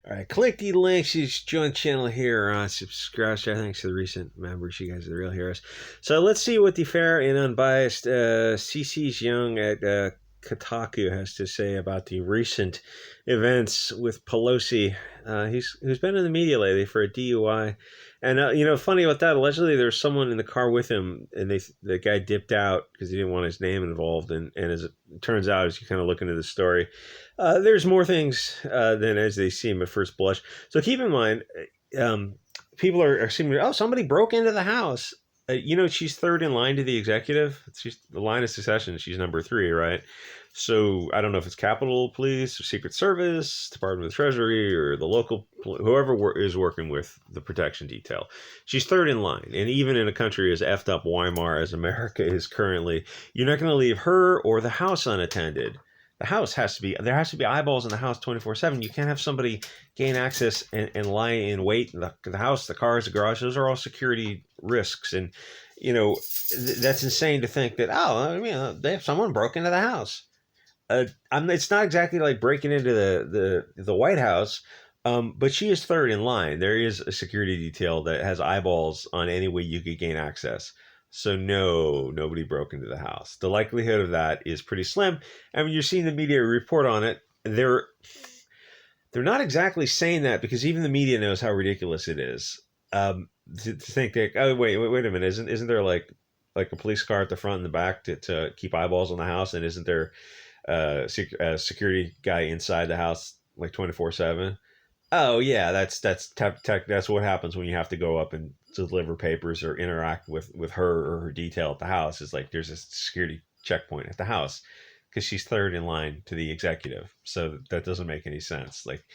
All right, click the links. You join the channel here. Subscribe. Thanks to the recent members. You guys are the real heroes. So let's see what the fair and unbiased CC's Young at Kotaku has to say about the recent events with Pelosi. Who's been in the media lately for a DUI. And funny about that. Allegedly, there's someone in the car with him, and the guy dipped out because he didn't want his name involved. And as it turns out, as you kind of look into the story, there's more things than as they seem at first blush. So keep in mind, people are assuming, oh, somebody broke into the house. She's third in line to the executive. She's the line of succession. She's number 3, right? So I don't know if it's Capitol Police or Secret Service, Department of the Treasury, or the local, whoever is working with the protection detail. She's third in line. And even in a country as effed up Weimar as America is currently, you're not going to leave her or the house unattended. There has to be eyeballs in the house 24/7. You can't have somebody gain access and lie in wait in the house, the cars, the garage. Those are all security risks. And, that's insane to think that, they have someone broke into the house. It's not exactly like breaking into the White House, but she is third in line. There is a security detail that has eyeballs on any way you could gain access. So no, nobody broke into the house. The likelihood of that is pretty slim. And when you're seeing the media report on it, they're not exactly saying that, because even the media knows how ridiculous it is. To think that, oh, wait a minute, isn't there like a police car at the front and the back to keep eyeballs on the house, and isn't there a security guy inside the house like 24/7? Oh yeah, that's what happens when you have to go up and deliver papers or interact with her or her detail at the house. It's like there's a security checkpoint at the house because she's third in line to the executive. So that doesn't make any sense. Like,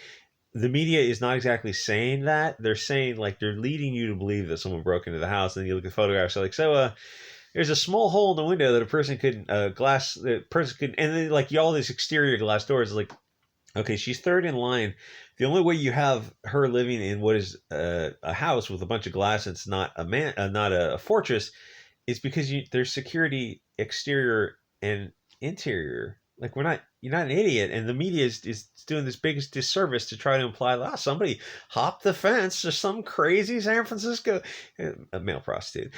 the media is not exactly saying that. They're saying, like, they're leading you to believe that someone broke into the house, and then you look at photographs, they're like, there's a small hole in the window that a person could and then like all these exterior glass doors. Like, okay, she's third in line. The only way you have her living in what is a house with a bunch of glass, and it's not a fortress, is because there's security exterior and interior. Like, you're not an idiot, and the media is doing this biggest disservice to try to imply that somebody hopped the fence or some crazy San Francisco a male prostitute,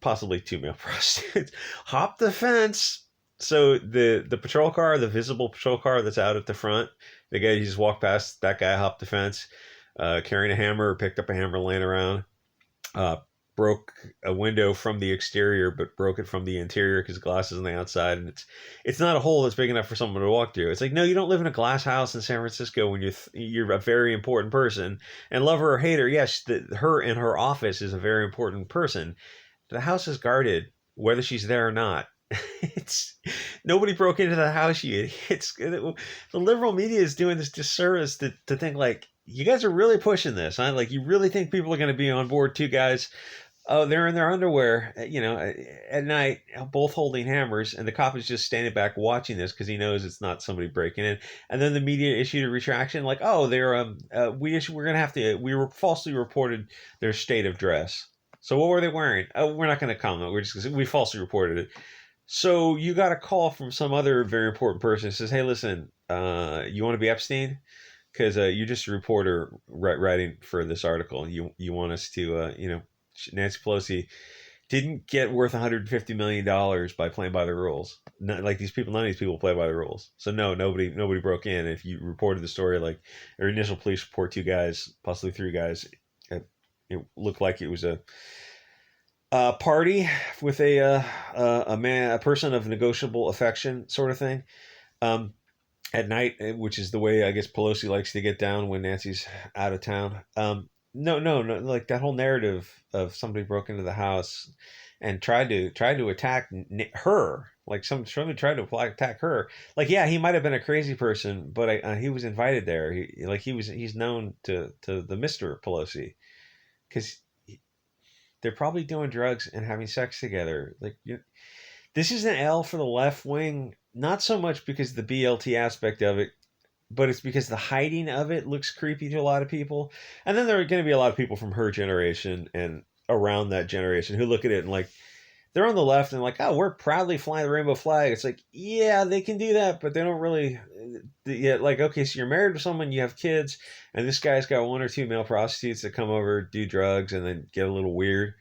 possibly 2 male prostitutes, hopped the fence. So the patrol car, the visible patrol car that's out at the front, the guy you just walked past, that guy hopped the fence, carrying a hammer, or picked up a hammer laying around, broke a window from the exterior, but broke it from the interior because glass is on the outside, and it's not a hole that's big enough for someone to walk through. It's like, no, you don't live in a glass house in San Francisco when you're a very important person, and love her or hate her. Yes, her in her office is a very important person. The house is guarded, whether she's there or not. It's nobody broke into the house, you idiots. The liberal media is doing this disservice to think like, you guys are really pushing this, huh? Like, you really think people are going to be on board? 2 guys, oh, they're in their underwear, at night, both holding hammers, and the cop is just standing back watching this because he knows it's not somebody breaking in. And then the media issued a retraction, like, oh, we were falsely reported their state of dress. So what were they wearing? Oh, we're not going to comment. We falsely reported it. So you got a call from some other very important person who says, hey, listen, you want to be Epstein? Because you're just a reporter writing for this article. You want us to, Nancy Pelosi didn't get worth $150 million by playing by the rules. None of these people play by the rules. So no, nobody broke in. If you reported the story, like, or initial police report, 2 guys, possibly 3 guys, it looked like it was a party with a person of negotiable affection, sort of thing, at night, which is the way I guess Pelosi likes to get down when Nancy's out of town. No, like that whole narrative of somebody broke into the house and tried to attack her, like somebody tried to attack her. Like, yeah, he might have been a crazy person, but he was invited there. He's known to the Mr. Pelosi, because they're probably doing drugs and having sex together. Like, this is an L for the left wing, not so much because of the BLT aspect of it, but it's because the hiding of it looks creepy to a lot of people. And then there are going to be a lot of people from her generation and around that generation who look at it and like, they're on the left and like, oh, we're proudly flying the rainbow flag. It's like, yeah, they can do that, but they don't really. Yeah, like, okay, so you're married to someone, you have kids, and this guy's got one or two male prostitutes that come over, do drugs, and then get a little weird.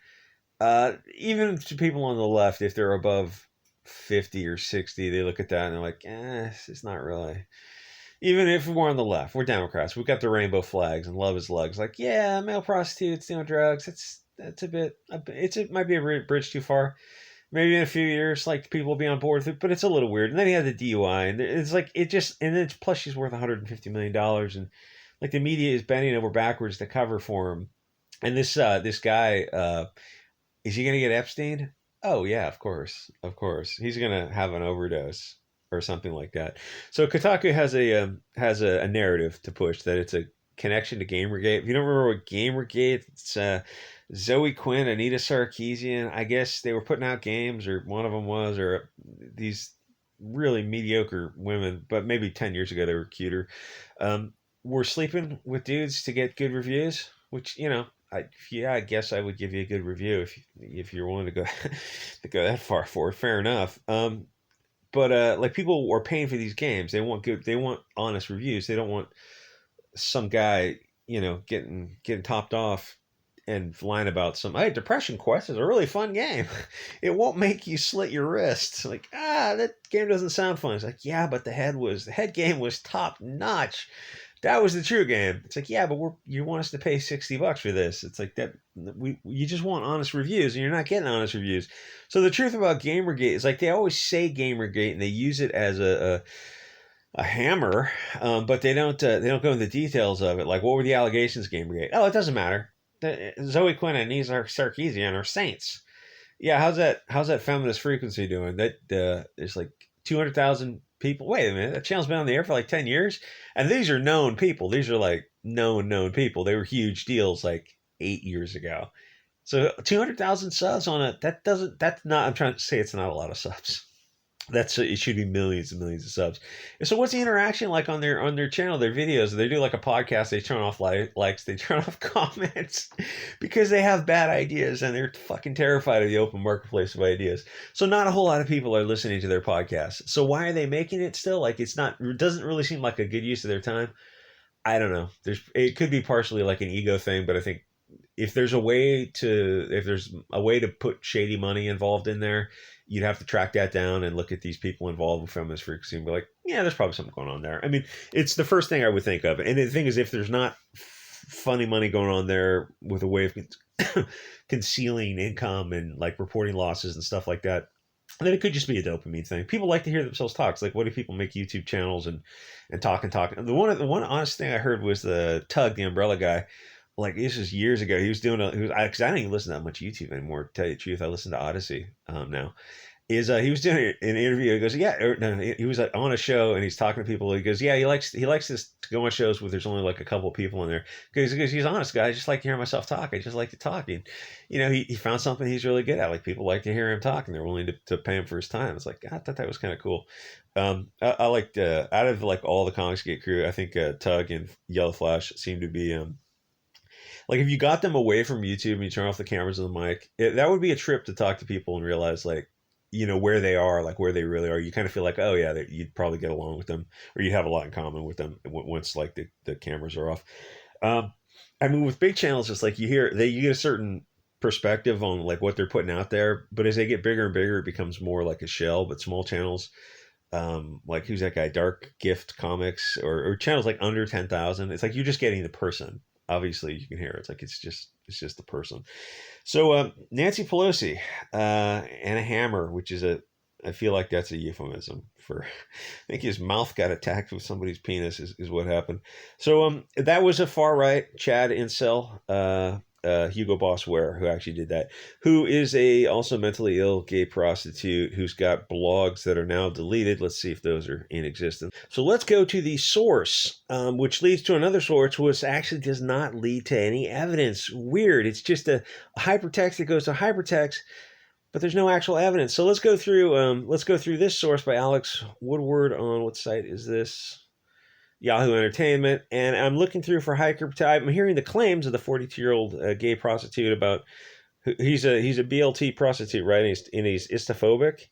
Even to people on the left, if they're above 50 or 60, they look at that and they're like, it's not really. Even if we're on the left, we're Democrats. We've got the rainbow flags and love is lugs. Like, yeah, male prostitutes doing drugs. That's a bit. It might be a bridge too far. Maybe in a few years, like people will be on board with it, but it's a little weird. And then he had the DUI, and it's like it just. And then plus she's worth $150 million, and like the media is bending over backwards to cover for him. And this guy, is he gonna get Epstein? Oh yeah, of course, of course. He's gonna have an overdose or something like that. So Kotaku has a narrative to push that it's a connection to Gamergate. If you don't remember what Gamergate, it's Zoe Quinn, Anita Sarkeesian. I guess they were putting out games, or one of them was, or these really mediocre women, but maybe 10 years ago they were cuter. Were sleeping with dudes to get good reviews, which, I guess I would give you a good review if you're willing to go to go that far for it. Fair enough. But like people are paying for these games. They want good. They want honest reviews. They don't want some guy, getting topped off and lying about some. Hey, Depression Quest is a really fun game. It won't make you slit your wrists. Like, that game doesn't sound fun. It's like, yeah, but the head game was top notch. That was the true game. It's like, yeah, but you want us to pay $60 for this. It's like that. You just want honest reviews, and you're not getting honest reviews. So the truth about Gamergate is like they always say Gamergate, and they use it as a hammer, but they don't go into the details of it. Like, what were the allegations, Gamergate? Oh, it doesn't matter. Zoe Quinn and Nizar Sarkeesian are saints. Yeah, how's that feminist frequency doing? That there's like 200,000 people. Wait a minute, that channel's been on the air for like 10 years, and these are known people. These are like known people. They were huge deals like 8 years ago. So 200,000 subs on it. That's not. I'm trying to say it's not a lot of subs. It should be millions and millions of subs. So what's the interaction like on their channel, their videos? They do like a podcast, they turn off likes, they turn off comments because they have bad ideas and they're fucking terrified of the open marketplace of ideas. So not a whole lot of people are listening to their podcasts. So why are they making it still? Like it doesn't really seem like a good use of their time. I don't know. It could be partially like an ego thing, but I think if there's a way to put shady money involved in there, you'd have to track that down and look at these people involved with feminist frequency and be like, yeah, there's probably something going on there. I mean, it's the first thing I would think of. And the thing is, if there's not funny money going on there with a way of concealing income and like reporting losses and stuff like that, then it could just be a dopamine thing. People like to hear themselves talk. It's like, what do people make YouTube channels and talk and talk? And the one honest thing I heard was the Tug, the umbrella guy. Like this was years ago. He was doing because I don't even listen to that much YouTube anymore. To tell you the truth, I listen to Odyssey now. He was doing an interview. He goes, he was on a show and he's talking to people. He goes, yeah, he likes this to go on shows where there's only like a couple of people in there. Because he's honest guy. I just like to hear myself talk. I just like to talk. And, he found something he's really good at. Like people like to hear him talk and they're willing to pay him for his time. It's like, I thought that was kind of cool. I liked out of like all the Comicsgate crew, I think Tug and Yellow Flash seem to be like if you got them away from YouTube and you turn off the cameras and the mic, that would be a trip to talk to people and realize like, where they are, like where they really are. You kind of feel like, oh yeah, you'd probably get along with them, or you'd have a lot in common with them once like the cameras are off. I mean, with big channels, it's like you get a certain perspective on like what they're putting out there, but as they get bigger and bigger, it becomes more like a shell. But small channels, like who's that guy, Dark Gift Comics, or channels like under 10,000, it's like you're just getting the person. Obviously you can hear it. It's like it's just the person. So Nancy Pelosi and a hammer, which is I feel like that's a euphemism for, I think his mouth got attacked with somebody's penis is what happened. So that was a far right Chad incel, Hugo Boss Ware, who actually did that, who is also mentally ill gay prostitute who's got blogs that are now deleted. Let's see if those are in existence. So let's go to the source, which leads to another source, which actually does not lead to any evidence. Weird. It's just a hypertext that goes to hypertext, but there's no actual evidence. So let's go through this source by Alex Woodward on what site is this? Yahoo Entertainment, and I'm looking through for I'm hearing the claims of the 42-year-old gay prostitute about He's a BLT prostitute, right? And he's istophobic.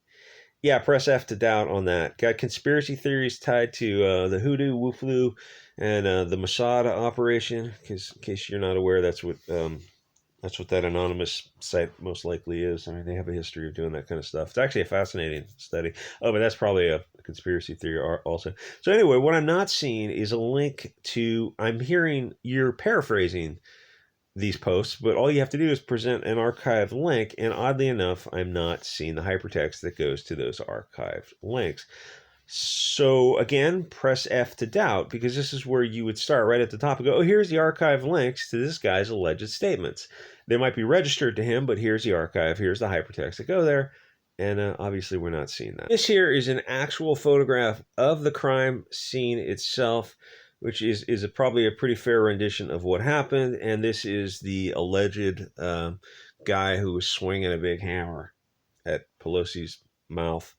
Yeah, press F to doubt on that. Got conspiracy theories tied to the hoodoo, woofloo, and the Mossad operation. In case you're not aware, that's what that anonymous site most likely is. I mean, they have a history of doing that kind of stuff. It's actually a fascinating study. Oh, but that's probably a conspiracy theory also. So anyway, what I'm not seeing is a link to. I'm hearing you're paraphrasing these posts, but all you have to do is present an archived link, and oddly enough, I'm not seeing the hypertext that goes to those archived links. So again, press F to doubt, because this is where you would start right at the top and go, oh, here's the archive links to this guy's alleged statements. They might be registered to him, but here's the archive, here's the hypertext that go there. And obviously we're not seeing that. This here is an actual photograph of the crime scene itself, which is probably a pretty fair rendition of what happened. And this is the alleged guy who was swinging a big hammer at Pelosi's mouth.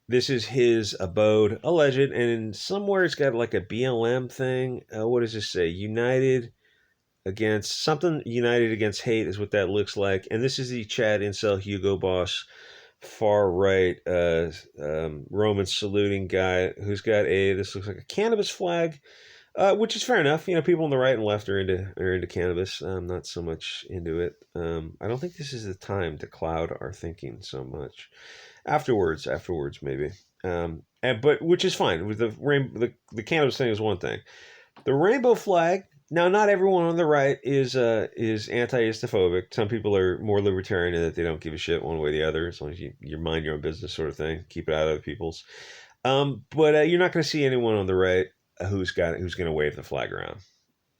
This is his abode, alleged, and somewhere it's got like a BLM thing. What does this say? United Against Hate is what that looks like. And this is the Chad Incel Hugo Boss, far right Roman saluting guy who's got this looks like a cannabis flag, which is fair enough. You know, people on the right and left are into cannabis. I'm not so much into it. I don't think this is the time to cloud our thinking so much. Afterwards maybe. But which is fine. With the cannabis thing is one thing. The rainbow flag. Now, not everyone on the right is anti-istophobic. Some people are more libertarian in that they don't give a shit one way or the other, as long as you mind your own business, sort of thing. Keep it out of other people's. But you're not going to see anyone on the right who's going to wave the flag around.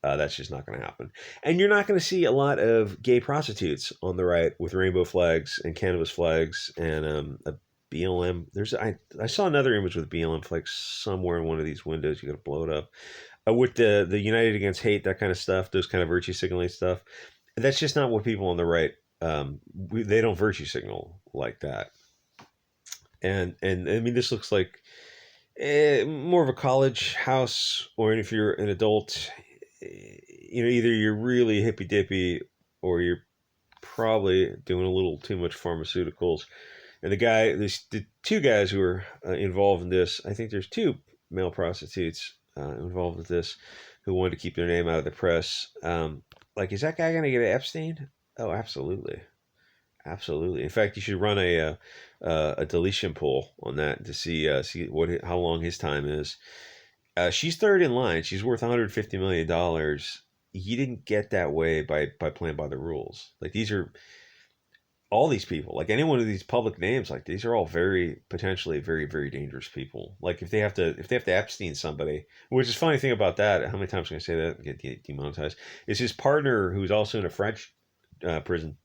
That's just not going to happen. And you're not going to see a lot of gay prostitutes on the right with rainbow flags and cannabis flags and a BLM. I saw another image with BLM flags somewhere in one of these windows. You got to blow it up. With the United Against Hate, that kind of stuff, those kind of virtue signaling stuff. That's just not what people on the right. They don't virtue signal like that. And I mean, this looks like more of a college house, or if you're an adult, you know, either you're really hippy dippy or you're probably doing a little too much pharmaceuticals. And the two guys who are involved in this, I think there's two male prostitutes involved with this who wanted to keep their name out of the press. Like, is that guy going to get Epstein? Oh, absolutely. Absolutely. In fact, you should run a deletion poll on that to see how long his time is. She's third in line. She's worth $150 million. He didn't get that way by playing by the rules. Like, these are all these people, like any one of these public names, like these are all potentially very, very dangerous people. Like if they have to Epstein somebody, which is funny thing about that, how many times can I say that and get demonetized, is his partner who's also in a French prison.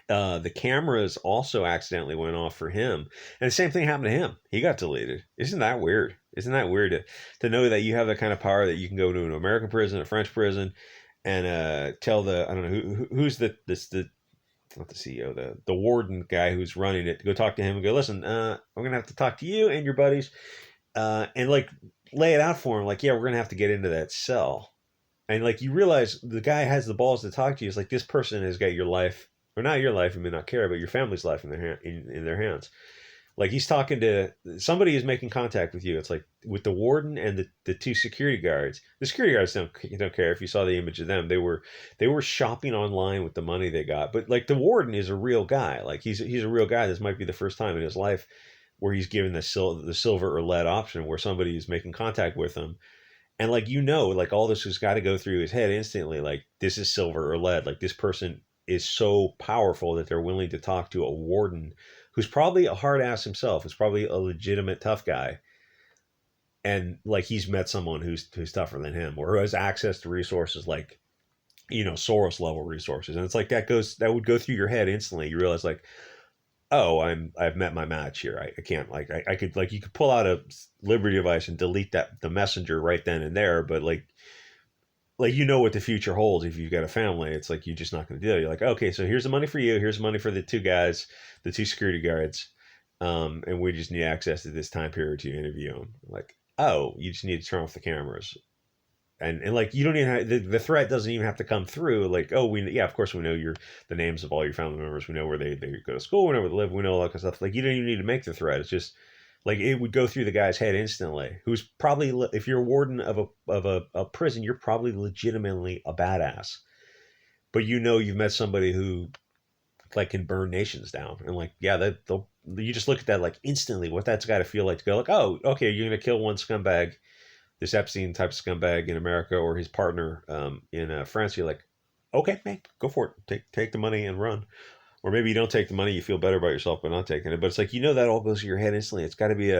The cameras also accidentally went off for him, and the same thing happened to him. He got deleted. Isn't that weird? Isn't that weird to know that you have that kind of power, that you can go to an American prison, a French prison, and tell the, I don't know who's the not the CEO, the warden guy who's running it, to go talk to him and go, listen, I'm gonna have to talk to you and your buddies, and like lay it out for him, like, yeah, we're gonna have to get into that cell, and like you realize the guy has the balls to talk to you. It's like, this person has got your life, or not your life, you may not care, but your family's life in their hands. Like, he's talking to somebody who's making contact with you. It's like with the warden and the two security guards. The security guards don't care. If you saw the image of them, they were shopping online with the money they got. But like, the warden is a real guy. Like, he's a real guy. This might be the first time in his life where he's given the silver or lead option, where somebody is making contact with him. And like, like all this has got to go through his head instantly. Like, this is silver or lead. Like, this person is so powerful that they're willing to talk to a warden who's probably a hard ass himself. Is probably a legitimate tough guy. And like, he's met someone who's tougher than him, or who has access to resources like, Soros level resources. And it's like, that would go through your head instantly. You realize, like, oh, I've met my match here. I can't, like, I could, like, you could pull out a Liberty device and delete the messenger right then and there, but like what the future holds if you've got a family. It's like, you're just not going to do it. You're like, okay, so here's the money for you. Here's the money for the two guys, the two security guards. And we just need access to this time period to interview them. Like, oh, you just need to turn off the cameras. and like you don't even have, the threat doesn't even have to come through. Like, oh, yeah, of course we know the names of all your family members. We know where they go to school, we know where they live, we know all that kind of stuff. Like you don't even need to make the threat. It's just like it would go through the guy's head instantly. Who's probably, if you're a warden of a prison, you're probably legitimately a badass. But you've met somebody who like can burn nations down, and like yeah, you just look at that like instantly. What that's got to feel like to go like, oh, okay, you're gonna kill one scumbag, this Epstein type of scumbag in America, or his partner in France. You're like, okay, man, go for it. Take the money and run. Or maybe you don't take the money, you feel better about yourself by not taking it. But it's like that all goes to your head instantly. It's got to be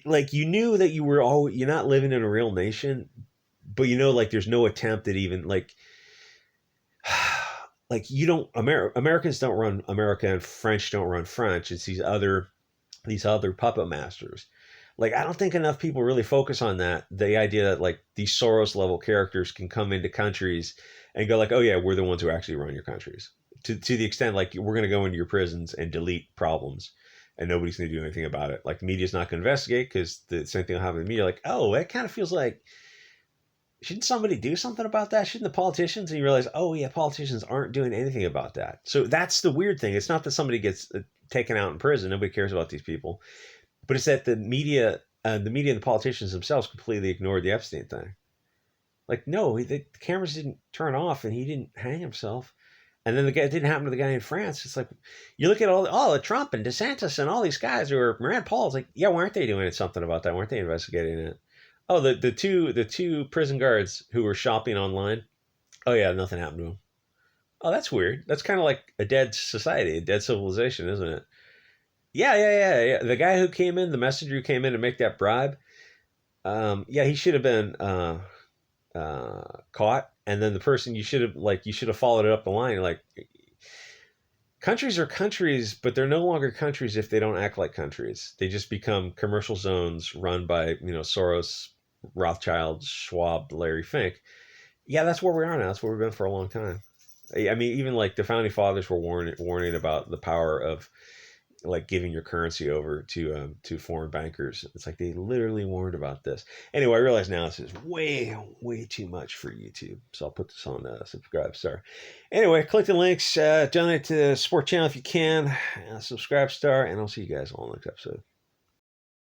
like you knew that you're not living in a real nation, but like there's no attempt at even like like you don't Americans don't run America and French don't run French. It's these other puppet masters. Like I don't think enough people really focus on that. The idea that like these Soros level characters can come into countries and go like, oh yeah, we're the ones who actually run your countries. To the extent like we're going to go into your prisons and delete problems, and nobody's going to do anything about it. Like the media's not going to investigate because the same thing will happen to the media. Like, oh, that kind of feels like, shouldn't somebody do something about that? Shouldn't the politicians? And you realize, oh yeah, politicians aren't doing anything about that. So that's the weird thing. It's not that somebody gets taken out in prison. Nobody cares about these people. But it's that the media and the politicians themselves completely ignored the Epstein thing. Like, no, the cameras didn't turn off and he didn't hang himself. And then it didn't happen to the guy in France. It's like, you look at all the Trump and DeSantis and all these guys who are Rand Paul's like, yeah, why aren't they doing something about that? Why aren't they investigating it? Oh, the two prison guards who were shopping online. Oh yeah, nothing happened to them. Oh, that's weird. That's kind of like a dead society, a dead civilization, isn't it? Yeah. The guy who came in, the messenger who came in to make that bribe, yeah, he should have been caught. And then the person you should have followed it up the line. Like, countries are countries, but they're no longer countries if they don't act like countries. They just become commercial zones run by Soros, Rothschild, Schwab, Larry Fink. Yeah, that's where we are now. That's where we've been for a long time. I mean, even like the founding fathers were warning about the power of like giving your currency over to foreign bankers. It's like they literally warned about this. Anyway, I realize now this is way too much for YouTube, so I'll put this on subscribe star. Anyway, click the links, donate to the support channel if you can, subscribe star, and I'll see you guys all next episode.